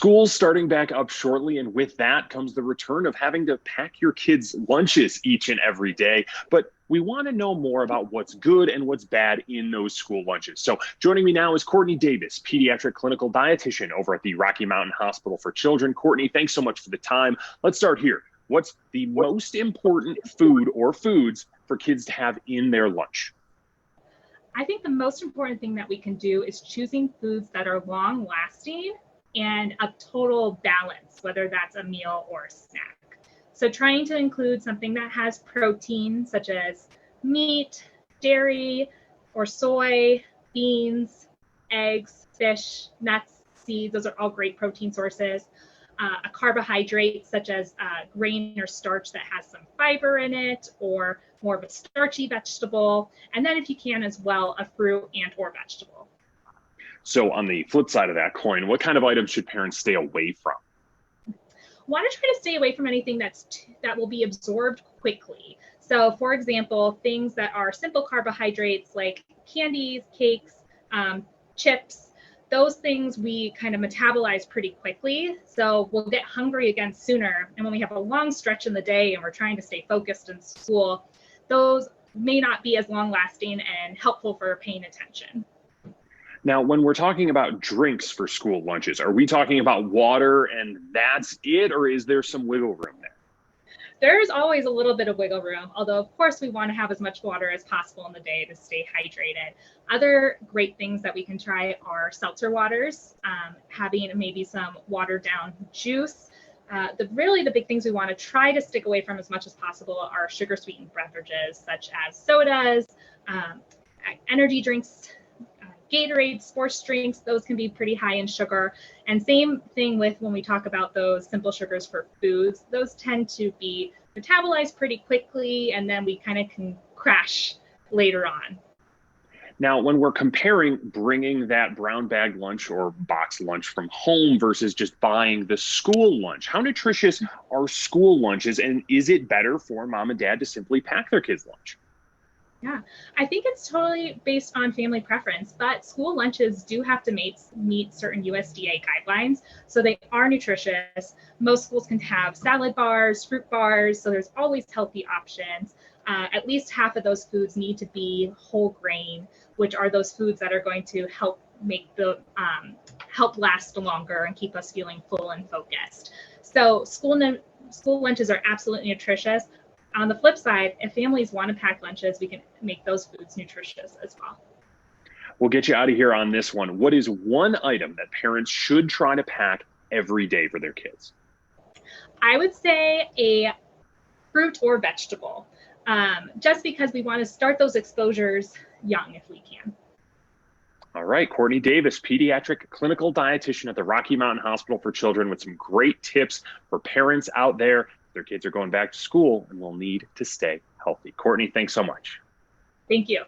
School's starting back up shortly, and with that comes the return of having to pack your kids' lunches each and every day. But we want to know more about what's good and what's bad in those school lunches. So joining me now is Courtney Davis, pediatric clinical dietitian over at the Rocky Mountain Hospital for Children. Courtney, thanks so much for the time. Let's start here. What's the most important food or foods for kids to have in their lunch? I think the most important thing that we can do is choosing foods that are long lasting and a total balance, whether that's a meal or a snack. So trying to include something that has protein, such as meat, dairy, or soy, beans, eggs, fish, nuts, seeds, those are all great protein sources. A carbohydrate such as grain or starch that has some fiber in it, or more of a starchy vegetable. And then if you can as well, a fruit and or vegetable. So on the flip side of that coin, what kind of items should parents stay away from? Want to try to stay away from anything that will be absorbed quickly. So for example, things that are simple carbohydrates like candies, cakes, chips, those things we kind of metabolize pretty quickly. So we'll get hungry again sooner. And when we have a long stretch in the day and we're trying to stay focused in school, those may not be as long lasting and helpful for paying attention. Now, when we're talking about drinks for school lunches, are we talking about water and that's it, or is there some wiggle room there? There's always a little bit of wiggle room, although of course we want to have as much water as possible in the day to stay hydrated. Other great things that we can try are seltzer waters, having maybe some watered down juice. The big things we want to try to stick away from as much as possible are sugar sweetened beverages such as sodas, energy drinks, Gatorade, sports drinks, those can be pretty high in sugar. And same thing with when we talk about those simple sugars for foods, those tend to be metabolized pretty quickly, and then we kind of can crash later on. Now, when we're comparing bringing that brown bag lunch or box lunch from home versus just buying the school lunch, how nutritious are school lunches, and is it better for mom and dad to simply pack their kids' lunch? Yeah, I think it's totally based on family preference, but school lunches do have to meet certain USDA guidelines. So they are nutritious. Most schools can have salad bars, fruit bars, so there's always healthy options. At least half of those foods need to be whole grain, which are those foods that are going to help make help last longer and keep us feeling full and focused. So school lunches are absolutely nutritious. On the flip side, if families want to pack lunches, we can make those foods nutritious as well. We'll get you out of here on this one. What is one item that parents should try to pack every day for their kids? I would say a fruit or vegetable, just because we want to start those exposures young if we can. All right, Courtney Davis, pediatric clinical dietitian at the Rocky Mountain Hospital for Children, with some great tips for parents out there. Their kids are going back to school and will need to stay healthy. Courtney, thanks so much. Thank you.